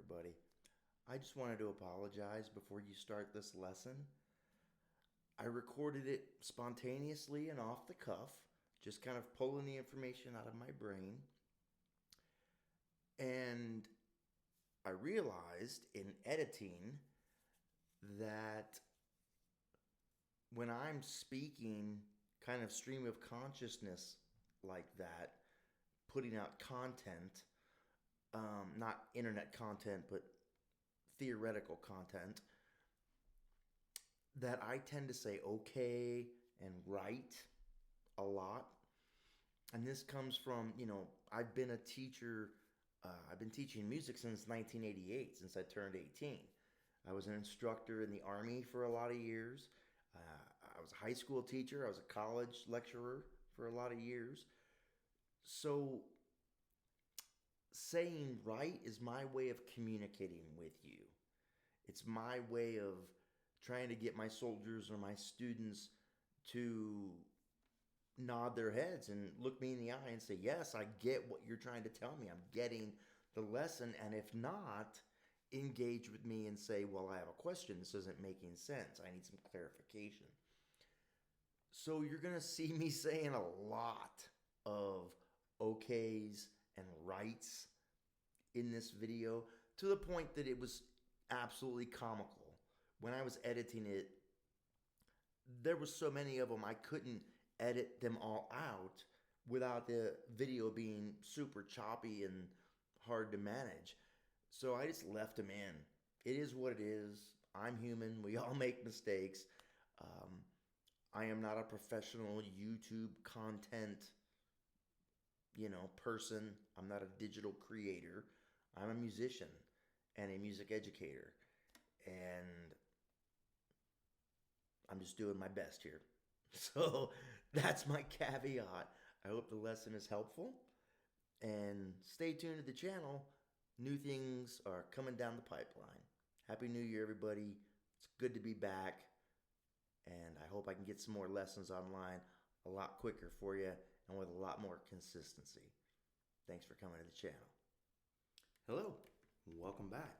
everybody. I just wanted to apologize before you start this lesson. I recorded it spontaneously and off the cuff, just kind of pulling the information out of my brain. And I realized in editing that when I'm speaking kind of stream of consciousness like that, putting out content, not internet content, but theoretical content, that I tend to say okay and right a lot. And this comes from, I've been a teacher. I've been teaching music since 1988, since I turned 18. I was an instructor in the Army for a lot of years. I was a high school teacher. I was a college lecturer for a lot of years. So saying right is my way of communicating with you. It's my way of trying to get my soldiers or my students to nod their heads and look me in the eye and say, yes, I get what you're trying to tell me. I'm getting the lesson. And if not, engage with me and say, well, I have a question. This isn't making sense. I need some clarification. So you're going to see me saying a lot of okays and rights in this video, to the point that it was absolutely comical. When I was editing it, there were so many of them I couldn't edit them all out without the video being super choppy and hard to manage. So I just left them in. It is what it is. I'm human. We all make mistakes. I am not a professional YouTube content, person. I'm not a digital creator. I'm a musician and a music educator. And I'm just doing my best here. So that's my caveat. I hope the lesson is helpful. And stay tuned to the channel. New things are coming down the pipeline. Happy New Year, everybody. It's good to be back. And I hope I can get some more lessons online a lot quicker for you and with a lot more consistency. Thanks for coming to the channel. Hello, welcome back.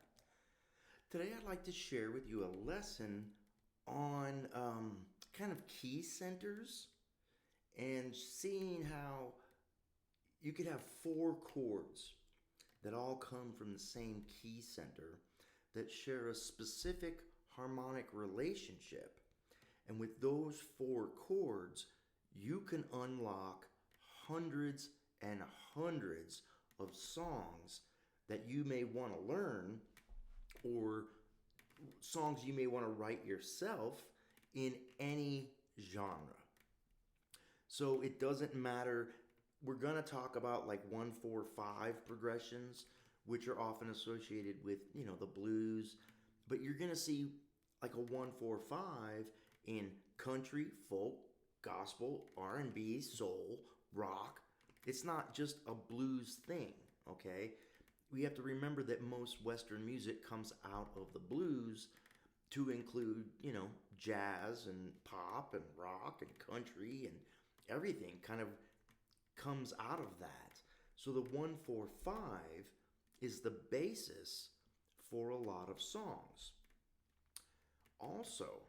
Today I'd like to share with you a lesson on kind of key centers and seeing how you could have 4 chords that all come from the same key center that share a specific harmonic relationship. And with those 4 chords, you can unlock hundreds and hundreds of songs that you may want to learn, or songs you may want to write yourself in any genre. So it doesn't matter. We're going to talk about like 1-4-5 progressions, which are often associated with, the blues. But you're going to see like a 1-4-5 in country, folk, gospel, R&B, soul, rock. It's not just a blues thing, okay? We have to remember that most Western music comes out of the blues to include, jazz and pop and rock and country, and everything kind of comes out of that. So the 1-4-5 is the basis for a lot of songs. Also,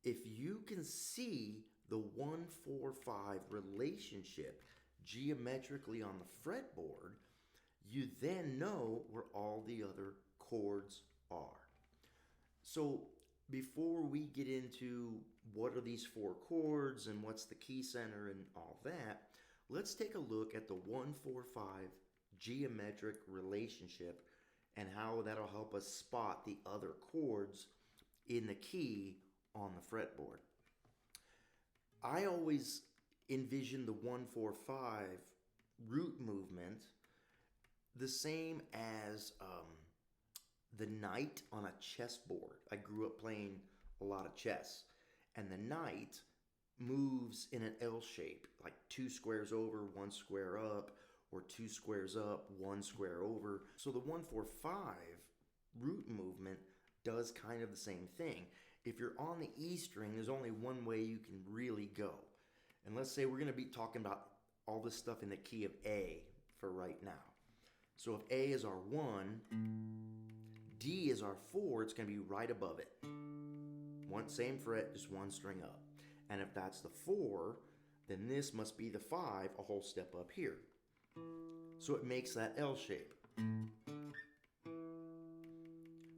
if you can see the 1-4-5 relationship geometrically on the fretboard, you then know where all the other chords are. So before we get into what are these 4 chords and what's the key center and all that, let's take a look at the 1-4-5 geometric relationship and how that'll help us spot the other chords in the key on the fretboard. I always envision the 1-4-5 root movement the same as the knight on a chessboard. I grew up playing a lot of chess, and the knight moves in an L shape, like 2 squares over, 1 square up, or 2 squares up, 1 square over. So the 1-4-5 root movement does kind of the same thing. If you're on the E string, there's only one way you can really go. And let's say we're going to be talking about all this stuff in the key of A for right now. So if A is our 1, D is our 4, it's going to be right above it. Same fret, just one string up. And if that's the 4, then this must be the 5, a whole step up here. So it makes that L shape.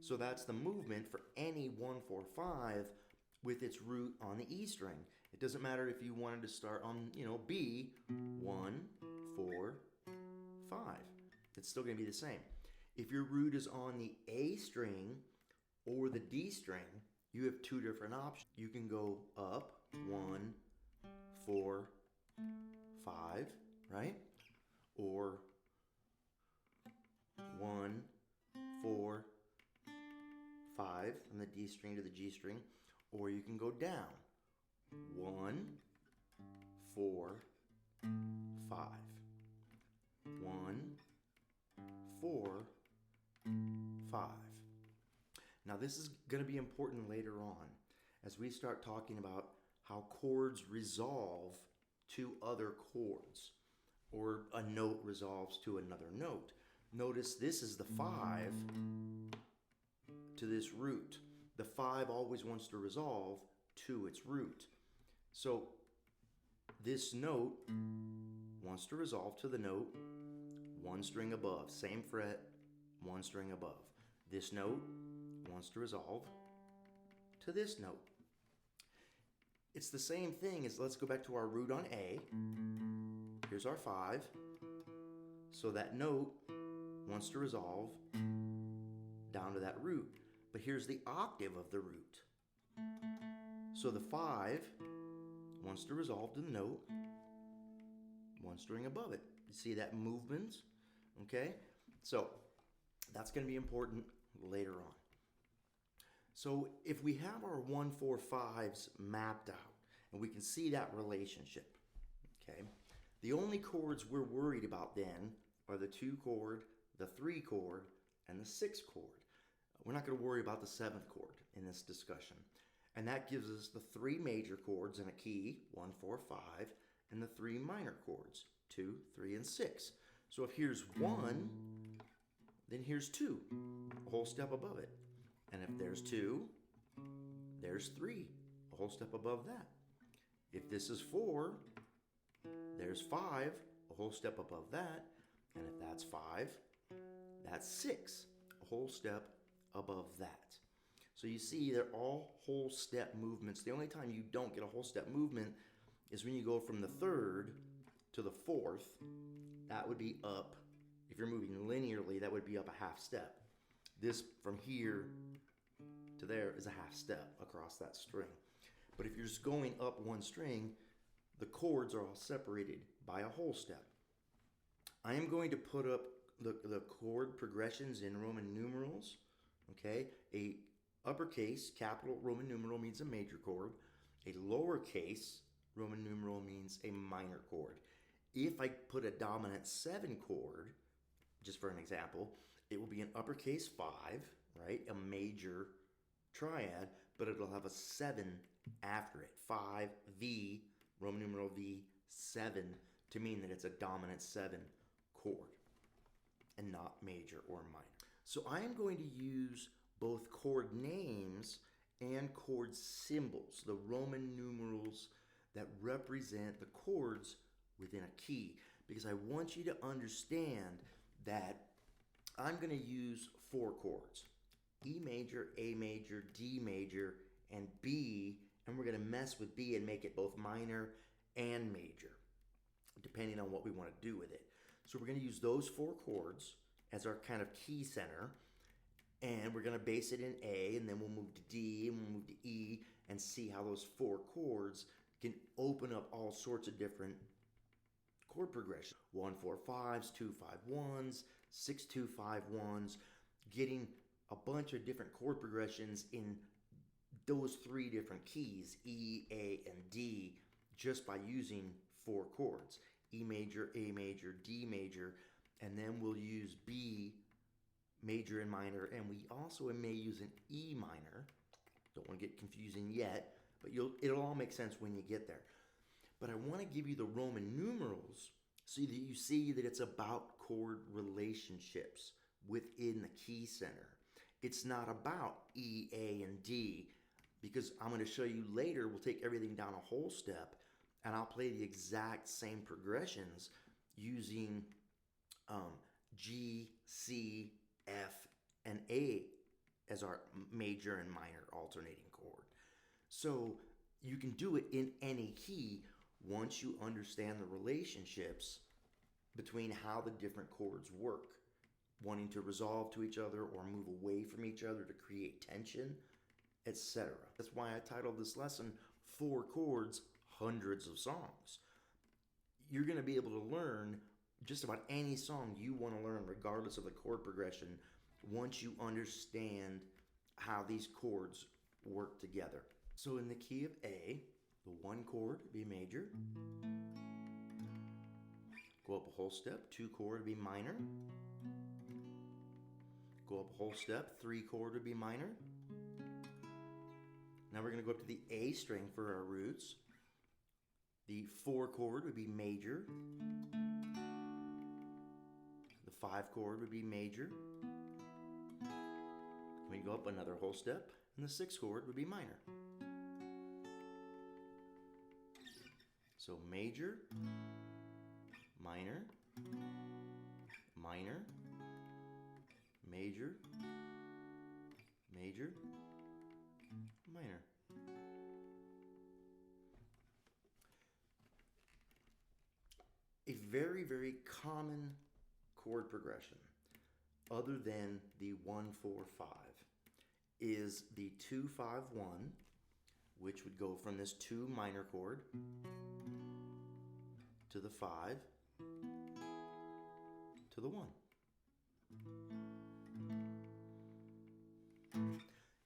So that's the movement for any 1, 4, 5 with its root on the E string. It doesn't matter if you wanted to start on, B, 1, 4, 5. It's still going to be the same. If your root is on the A string or the D string, you have two different options. You can go up 1, 4, 5, right? Or 1, 4, 5 from the D string to the G string, or you can go down 1, 4, 5, 1, 4, 5. Now this is going to be important later on as we start talking about how chords resolve to other chords, or a note resolves to another note. Notice this is the 5 to this root. The 5 always wants to resolve to its root. So this note wants to resolve to the note one string above. Same fret, one string above. This note wants to resolve to this note. It's the same thing as, let's go back to our root on A. Here's our 5. So that note wants to resolve down to that root. But here's the octave of the root. So the 5 wants to resolve to the note one string above it. You see that movement? Okay? So that's going to be important later on. So if we have our 1, 4, 5s mapped out, and we can see that relationship, okay? The only chords we're worried about then are the 2 chord, the 3 chord, and the 6 chord. We're not going to worry about the 7th chord in this discussion. And that gives us the 3 major chords in a key, 1, 4, 5, and the 3 minor chords, 2, 3, and 6. So if here's 1, then here's 2, a whole step above it. And if there's 2, there's 3, a whole step above that. If this is 4, there's 5, a whole step above that. And if that's 5, that's 6, a whole step above that. So you see they're all whole step movements. The only time you don't get a whole step movement is when you go from the 3rd to the 4th. That would be up. If you're moving linearly, that would be up a half step. This from here to there is a half step across that string. But if you're just going up one string, the chords are all separated by a whole step. I am going to put up the chord progressions in Roman numerals. Okay, a uppercase capital Roman numeral means a major chord. A lowercase Roman numeral means a minor chord. If I put a dominant 7 chord, just for an example, it will be an uppercase 5, right? A major triad, but it'll have a 7 after it. 5, V, Roman numeral V, 7, to mean that it's a dominant 7 chord and not major or minor. So I am going to use both chord names and chord symbols, the Roman numerals that represent the chords within a key, because I want you to understand that I'm going to use 4 chords: E major, A major, D major, and B, and we're going to mess with B and make it both minor and major, depending on what we want to do with it. So we're going to use those 4 chords as our kind of key center, and we're going to base it in A, and then we'll move to D, and we'll move to E, and see how those 4 chords can open up all sorts of different chord progressions. 1, 4, 5s, 2, 5, 1s, 6, 2, 5, 1s, getting a bunch of different chord progressions in those 3 different keys, E, A, and D, just by using 4 chords: E major, A major, D major, and then we'll use B, major and minor, and we also may use an E minor. Don't want to get confusing yet, but it'll all make sense when you get there. But I want to give you the Roman numerals so that you see that it's about chord relationships within the key center. It's not about E, A, and D, because I'm going to show you later, we'll take everything down a whole step, and I'll play the exact same progressions using G, C, F, and A as our major and minor alternating chord. So you can do it in any key once you understand the relationships between how the different chords work, wanting to resolve to each other or move away from each other to create tension, etc. That's why I titled this lesson 4 Chords, Hundreds of Songs. You're going to be able to learn just about any song you want to learn, regardless of the chord progression, once you understand how these chords work together. So in the key of A, the 1 chord would be major. Go up a whole step, 2 chord would be minor. Go up a whole step, 3 chord would be minor. Now we're going to go up to the A string for our roots. The 4 chord would be major. The 5 chord would be major. We go up another whole step, and the 6 chord would be minor. So major, minor, minor, major, major, minor. A very, very common chord progression, other than the 1-4-5, is the 2-5-1, which would go from this 2 minor chord to the 5 to the 1.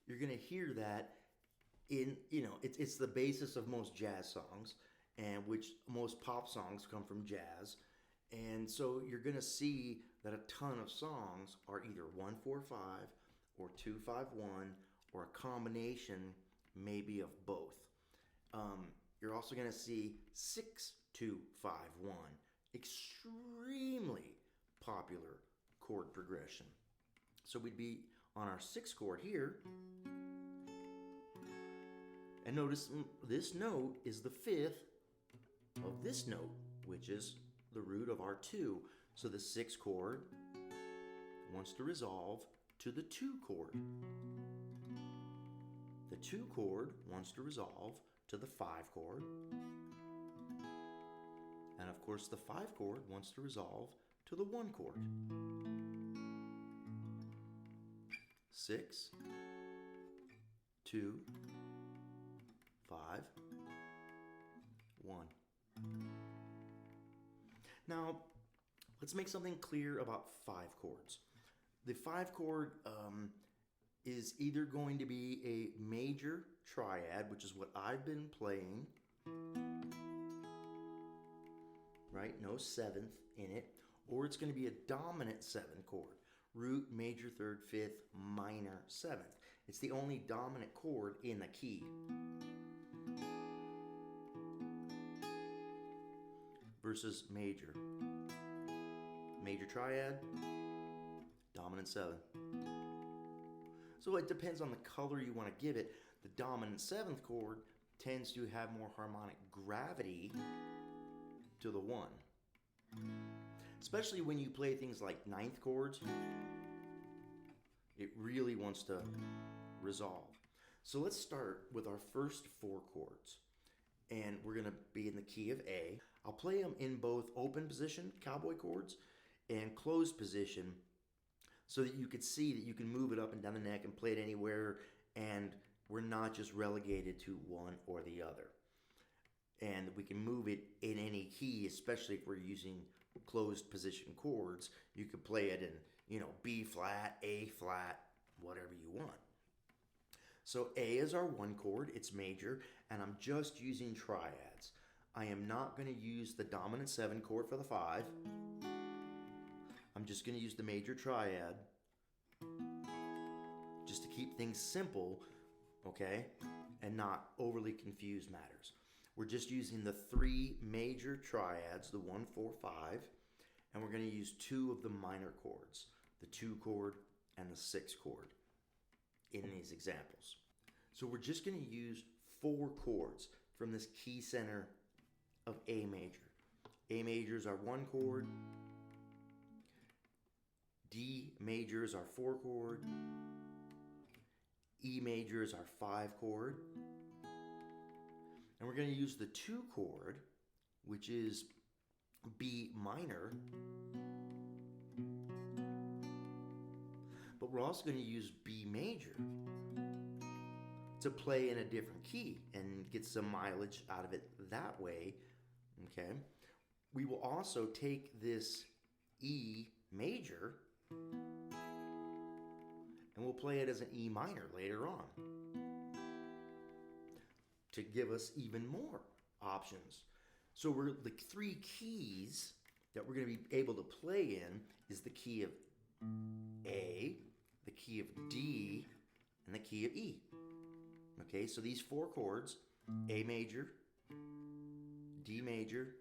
You're going to hear that in, it's the basis of most jazz songs, and which most pop songs come from jazz. And so you're going to see that a ton of songs are either 1-4-5 or 2-5-1 or a combination maybe of both. You're also going to see 6-2-5-1, extremely popular chord progression. So we'd be on our 6th chord here, and notice this note is the 5th of this note, which is the root of our 2. So the 6th chord wants to resolve to the 2 chord. The 2 chord wants to resolve to the 5 chord. And of course the 5 chord wants to resolve to the 1 chord. 6, 2, 5, 1. Now, let's make something clear about 5 chords. The 5 chord is either going to be a major triad, which is what I've been playing, right? No 7th in it, or it's going to be a dominant 7 chord. Root, major 3rd, 5th, minor 7th. It's the only dominant chord in the key. Versus major. Major triad, dominant 7. So it depends on the color you want to give it. The dominant 7th chord tends to have more harmonic gravity to the 1. Especially when you play things like 9th chords, it really wants to resolve. So let's start with our first 4 chords. And we're going to be in the key of A. I'll play them in both open position, cowboy chords, and closed position, so that you could see that you can move it up and down the neck and play it anywhere, and we're not just relegated to one or the other. And we can move it in any key, especially if we're using closed position chords. You could play it in, B flat, A flat, whatever you want. So A is our 1 chord, it's major, and I'm just using triads. I am not going to use the dominant 7 chord for the 5. I'm just going to use the major triad just to keep things simple, okay, and not overly confuse matters. We're just using the 3 major triads, the 1, 4, 5, and we're going to use 2 of the minor chords, the 2 chord and the 6 chord. in these examples. So we're just going to use 4 chords from this key center of A major. A major is our 1 chord. D major is our 4 chord. E major is our 5 chord. And we're going to use the 2 chord, which is B minor. But we're also going to use B major to play in a different key and get some mileage out of it that way. Okay. We will also take this E major and we'll play it as an E minor later on to give us even more options. So the 3 keys that we're going to be able to play in is the key of A, the key of D, and the key of E. Okay, so these 4 chords, A major, D major,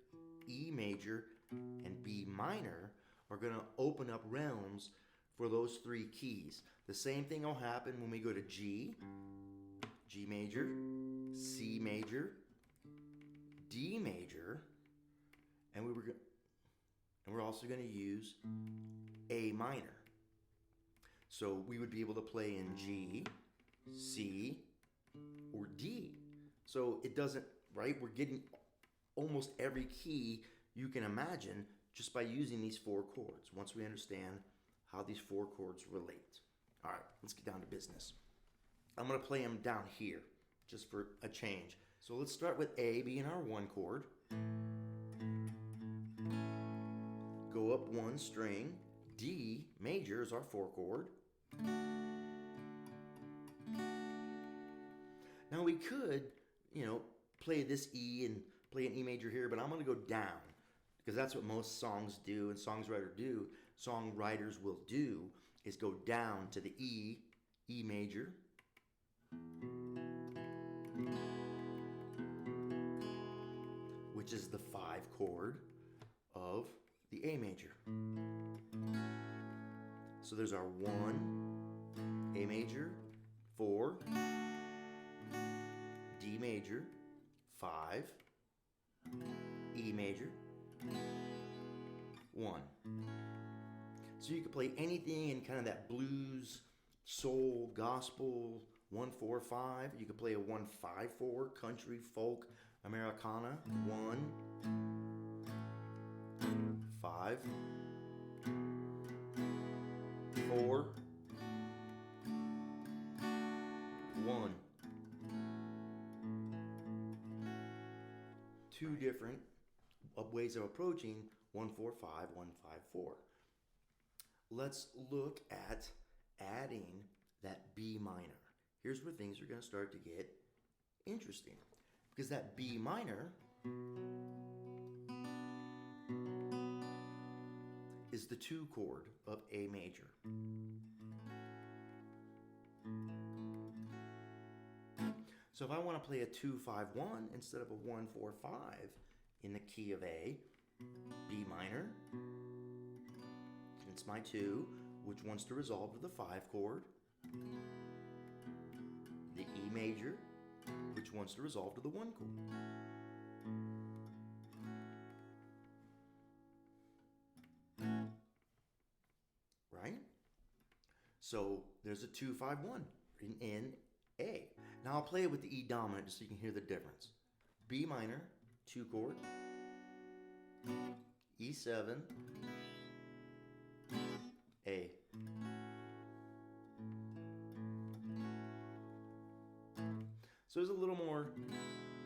E major, and B minor, are going to open up realms for those 3 keys. The same thing will happen when we go to G, G major, C major, D major, and we're also going to use A minor. So we would be able to play in G, C, or D. So it doesn't, right? We're getting almost every key you can imagine just by using these 4 chords, once we understand how these 4 chords relate. All right, let's get down to business. I'm going to play them down here, just for a change. So let's start with A being our 1 chord. Go up 1 string. D major is our 4 chord. Now we could, play this E and play an E major here, but I'm going to go down because that's what most songs do and songwriters will do is go down to the E major, which is the 5 chord of the A major. So there's our 1, A major, 4, D major, 5, E major, 1. So you could play anything in kind of that blues, soul, gospel, 1-4-5. You could play a 1-5-4, country, folk, Americana, 1, 5, 4, 1. 2 different ways of approaching 1-4-5, 1-5-4. Let's look at adding that B minor. Here's where things are going to start to get interesting. Because that B minor is the 2 chord of A major. So if I want to play a 2-5-1 instead of a 1-4-5 in the key of A, B minor, it's my 2, which wants to resolve to the 5 chord, the E major, which wants to resolve to the 1 chord. Right? So there's a 2-5-1 in A. Now I'll play it with the E dominant just so you can hear the difference. B minor, 2 chord, E7, A. So there's a little more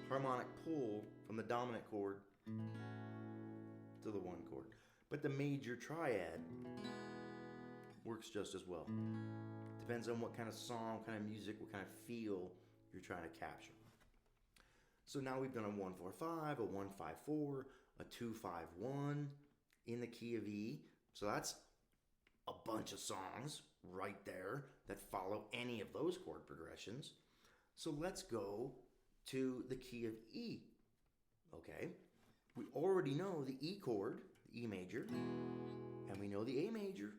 harmonic pull from the dominant chord to the 1 chord. But the major triad works just as well. Depends on what kind of song, kind of music, what kind of feel you're trying to capture. So now we've done a 1-4-5, a 1-5-4, a 2-5-1 in the key of E. So that's a bunch of songs right there that follow any of those chord progressions. So let's go to the key of E. Okay? We already know the E chord, the E major, and we know the A major,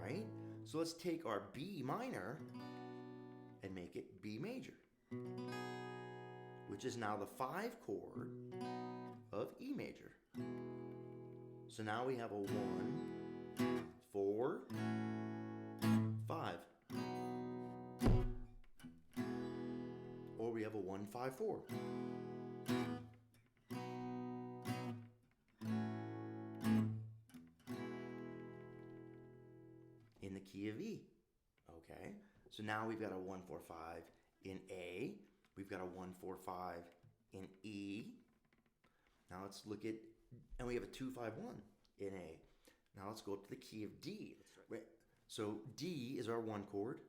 right? So let's take our B minor and make it B major, which is now the 5 chord of E major. So now we have a 1, 4, 5. Or we have a 1, 5, 4. In the key of E. Okay, so now we've got a 1, 4, 5 in A. We've got a 1, 4, 5 in E. Now let's look at, and we have a 2, 5, 1 in A. Now let's go up to the key of D. Right. So D is our 1 chord.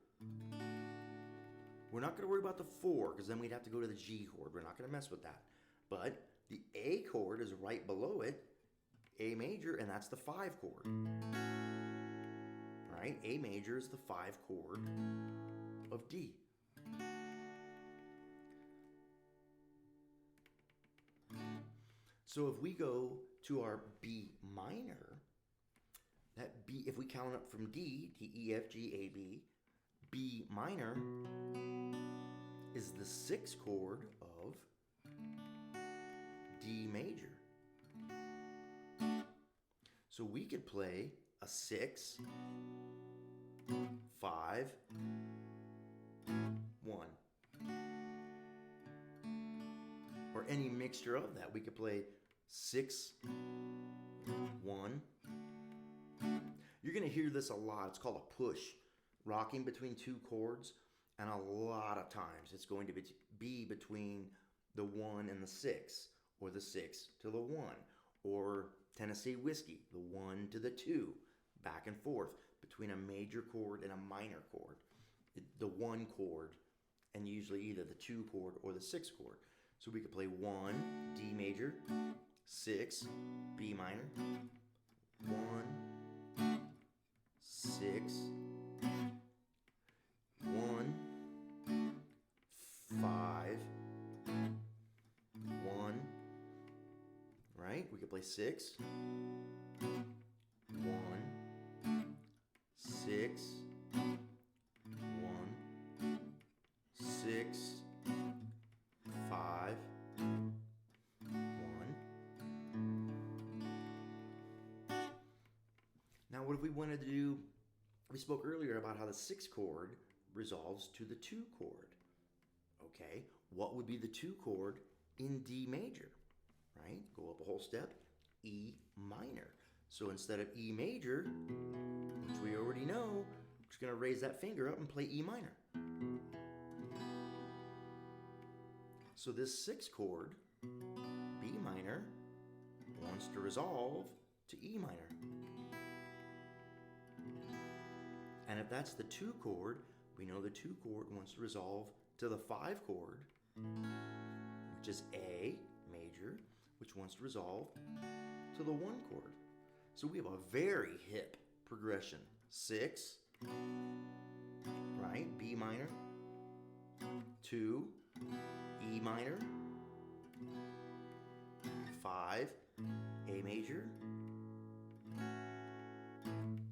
We're not going to worry about the 4 because then we'd have to go to the G chord. We're not going to mess with that. But the A chord is right below it, A major, and that's the 5 chord. Right? A major is the 5 chord of D. So if we go to our B minor, that B, if we count up from D, D, E, F, G, A, B, B minor is the 6th chord of D major. So we could play a 6, 5, 1. Or any mixture of that. We could play 6, 1. You're going to hear this a lot. It's called a push. Rocking between 2 chords. And a lot of times it's going to be between the 1 and the 6. Or the 6 to the 1. Or Tennessee Whiskey, the 1 to the 2. Back and forth between a major chord and a minor chord. The 1 chord and usually either the 2 chord or the 6 chord. So we could play 1, D major, 6, B minor, 1, 6, 1, 5, 1, right? We could play 6, 1, 6, 1, 6, 5, 1. Now what if we wanted to do, we spoke earlier about how the 6th chord resolves to the 2 chord. Okay, what would be the 2 chord in D major? Right, go up a whole step, E minor. So instead of E major, which we already know, we're just going to raise that finger up and play E minor. So this 6th chord, B minor, wants to resolve to E minor. And if that's the 2 chord, we know the 2 chord wants to resolve to the 5 chord, which is A major, which wants to resolve to the 1 chord. So we have a very hip progression. 6, right? B minor, 2, E minor, 5, A major,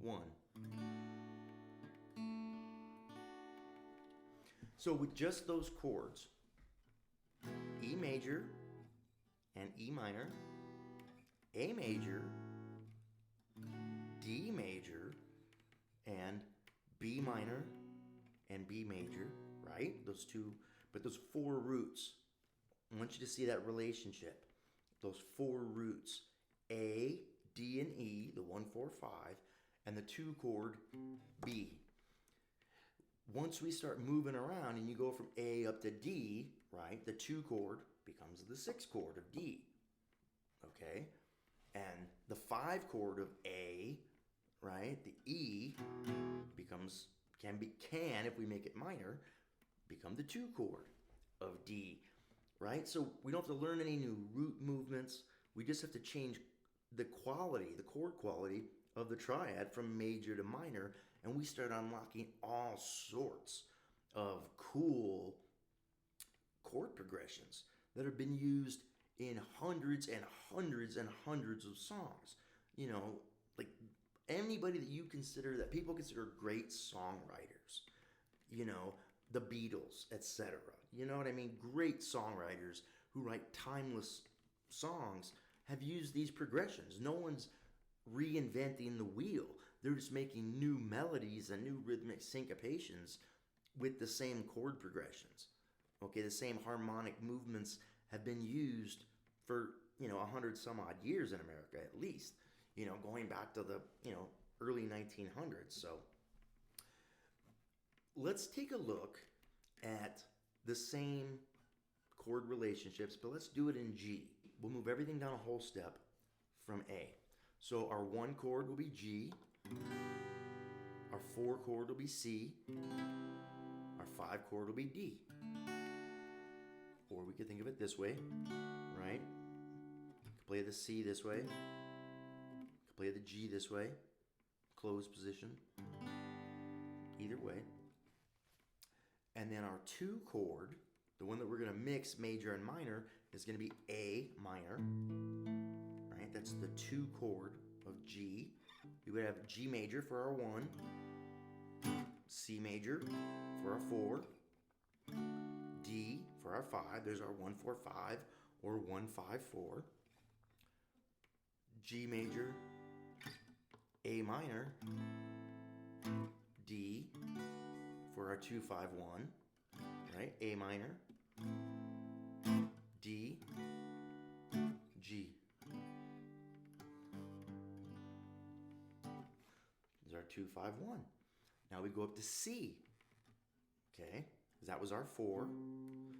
1. So with just those chords, E major and E minor, A major, D major, and B minor and B major, right? Those 2, but those 4 roots. I want you to see that relationship. Those 4 roots, A, D, and E, the 1, 4, 5, and the 2 chord B. Once we start moving around and you go from A up to D, right, the 2 chord becomes the 6 chord of D, okay? And the 5 chord of A, right, the E becomes, can, if we make it minor, become the 2 chord of D, right? So we don't have to learn any new root movements. We just have to change the quality, the chord quality of the triad from major to minor, and we start unlocking all sorts of cool chord progressions that have been used in hundreds and hundreds and hundreds of songs. You know, like anybody that you consider, that people consider great songwriters, you know, the Beatles, etc. You know what I mean? Great songwriters who write timeless songs have used these progressions. No one's reinventing the wheel. They're just making new melodies and new rhythmic syncopations with the same chord progressions. Okay, the same harmonic movements have been used for, 100 some odd years in America at least, going back to the, early 1900s. So let's take a look at the same chord relationships, but let's do it in G. We'll move everything down a whole step from A. So our 1 chord will be G, our 4 chord will be C, our 5 chord will be D. Or we could think of it this way, right? Could play the C this way, could play the G this way, closed position, either way. And then our 2 chord, the one that we're going to mix major and minor, is going to be A minor, right? That's the 2 chord of G. We would have G major for our 1, C major for our 4, D for our 5. There's our 1 4 5 or 1 5 4. G major, A minor, D for our 2 5 1, right? A minor, D, G. This is our 2 5 1. Now we go up to C. Okay, that was our 4.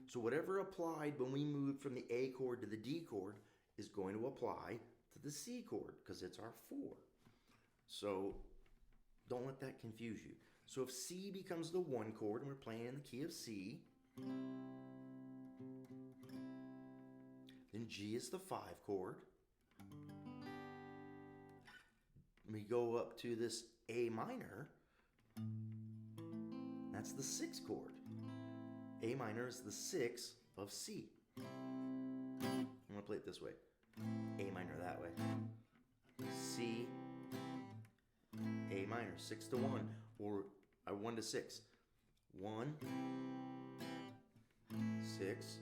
So whatever applied when we moved from the A chord to the D chord is going to apply to the C chord because it's our 4. So don't let that confuse you. So if C becomes the 1 chord and we're playing in the key of C, then G is the 5 chord. We go up to this A minor, that's the 6 chord. A minor is the 6 of C. I'm going to play it this way. A minor that way. C, A minor, 6 to 1, or 1 to 6. 1, 6,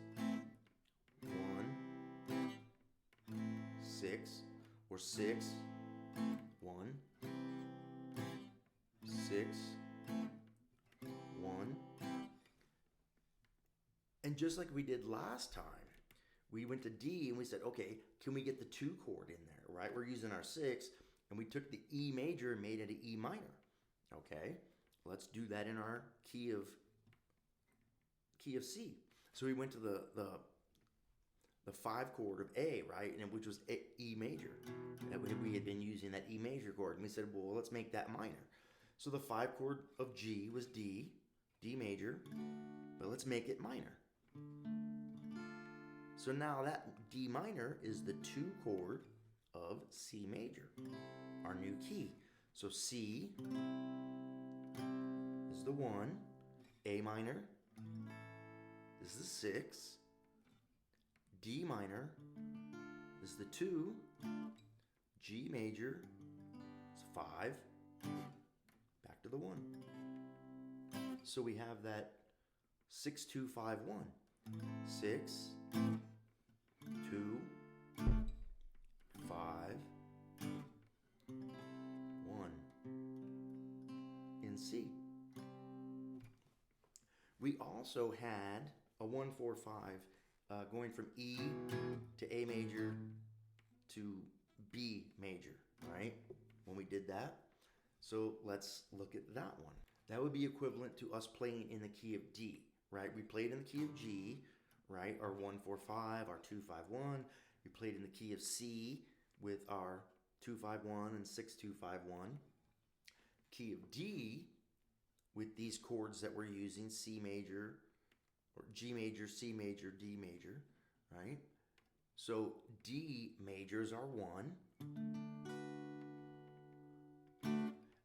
1, 6, or 6, 1, 6, 1. And just like we did last time, we went to D and we said, okay, can we get the 2 chord in there, right? We're using our 6, and we took the E major and made it an E minor. Okay, let's do that in our key of C. So we went to the 5 chord of A, right, and which was E major. That we had been using that E major chord, and we said, well, let's make that minor. So the 5 chord of G was D, D major, but let's make it minor. So now that D minor is the 2 chord of C major, our new key. So C is the 1, A minor is the 6, D minor is the 2, G major is 5, back to the 1. So we have that 6 2 5 1. 6 2 5 1 in C. We also had a 1 4 5 going from E to A major to B major, right? When we did that. So let's look at that one. That would be equivalent to us playing in the key of D, right? We played in the key of G, right? Our 1 4 5, our 2 5 1. We played in the key of C with our 2 5 1 and 6 2 5 1. Key of D with these chords that we're using, C major, or G major, C major, D major, right? So D major is our 1.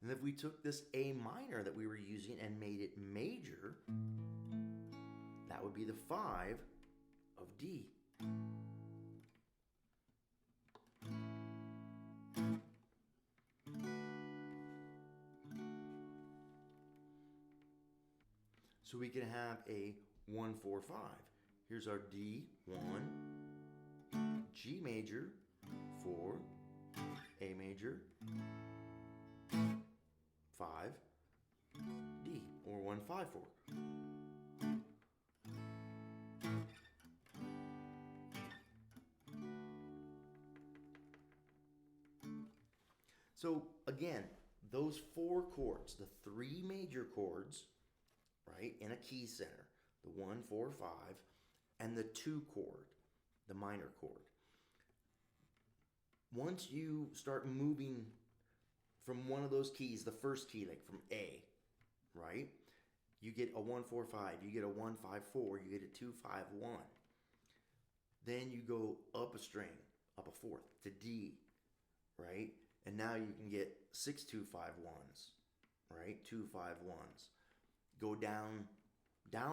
And if we took this A minor that we were using and made it major, that would be the 5 of D. So we can have a 1, 4, 5. Here's our D, 1, G major, 4, A major, 5, D, or 1, 5, 4. So again, those 4 chords, the 3 major chords, right, in a key center, the 1, 4, 5, and the 2 chord, the minor chord. Once you start moving from one of those keys, the first key, like from A, right, you get a 1, 4, 5, you get a 1, 5, 4, you get a 2, 5, 1. Then you go up a string, up a fourth, to D, right? And now you can get 6, 2, 5, 1s, right? 2, 5, 1s. Go down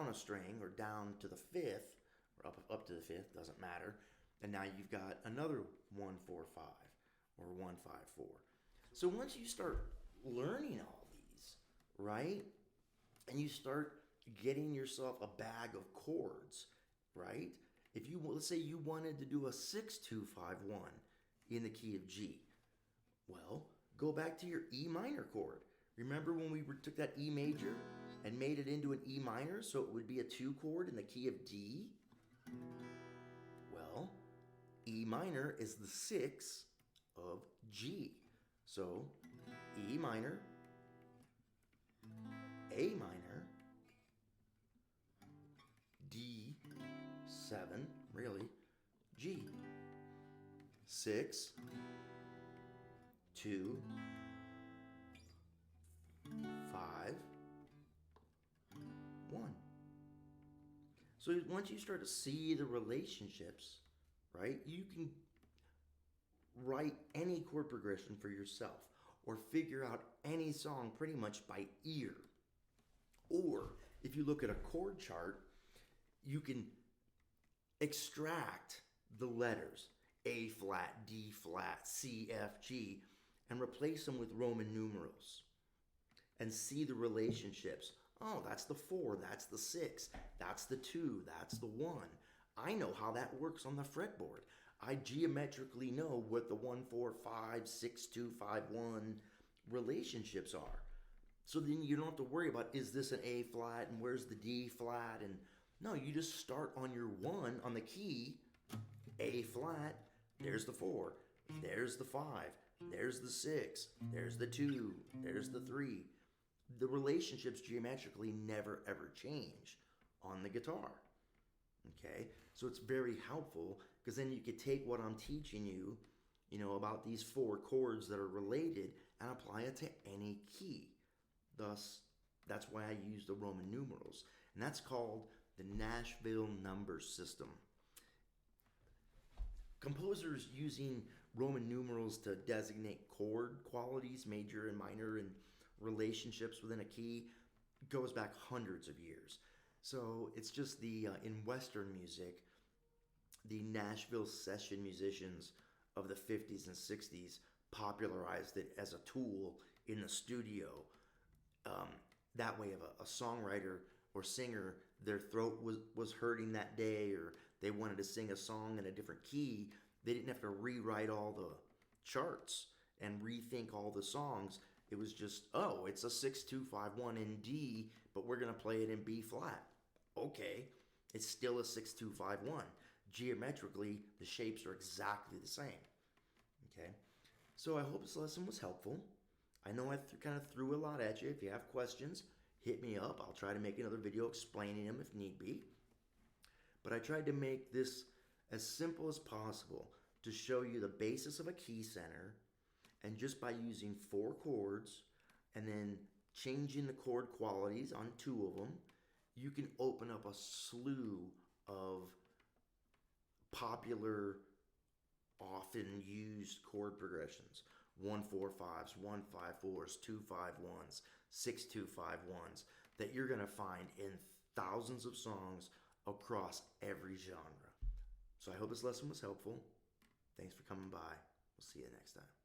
a string or down to the fifth, or up to the fifth, doesn't matter. And now you've got another 1, 4, 5, or 1, 5, 4. So once you start learning all these, right? And you start getting yourself a bag of chords, right? If you, let's say you wanted to do a 6, 2, 5, 1 in the key of G. Well, go back to your E minor chord. Remember when we took that E major and made it into an E minor, so it would be a 2 chord in the key of D? Well, E minor is the 6 of G. So, E minor, A minor, D, 7, really, G. 6, 2, 5, 1. So once you start to see the relationships, right, you can write any chord progression for yourself or figure out any song pretty much by ear. Or if you look at a chord chart, you can extract the letters A flat, D flat, C, F, G, and replace them with Roman numerals and see the relationships. Oh, that's the 4, that's the 6, that's the 2, that's the 1. I know how that works on the fretboard. I geometrically know what the 1, 4, 5, 6, 2, 5, 1 relationships are. So then you don't have to worry about, is this an A flat and where's the D flat? And no, you just start on your 1 on the key, A flat, there's the 4, there's the 5, there's the 6, there's the 2, there's the 3. The relationships geometrically never ever change on the guitar. Okay, so it's very helpful because then you could take what I'm teaching you, about these 4 chords that are related and apply it to any key. Thus, that's why I use the Roman numerals. And that's called the Nashville number system. Composers using Roman numerals to designate chord qualities, major and minor, and relationships within a key goes back hundreds of years. So it's just in Western music, the Nashville session musicians of the 50s and 60s popularized it as a tool in the studio. That way, if a songwriter or singer, their throat was hurting that day, or they wanted to sing a song in a different key, they didn't have to rewrite all the charts and rethink all the songs. It was just, oh, it's a 6, 2, 5, 1 in D, but we're going to play it in B flat. Okay, it's still a 6, 2, 5, 1. Geometrically, the shapes are exactly the same. Okay, so I hope this lesson was helpful. I know I kind of threw a lot at you. If you have questions, hit me up. I'll try to make another video explaining them if need be. But I tried to make this as simple as possible to show you the basis of a key center, and just by using 4 chords and then changing the chord qualities on 2 of them, you can open up a slew of popular, often used chord progressions. 1, 4, 5s, 1, 5, 4s, 2, 5, 1s, 6, 2, 5, 1s that you're going to find in thousands of songs across every genre. So I hope this lesson was helpful. Thanks for coming by. We'll see you next time.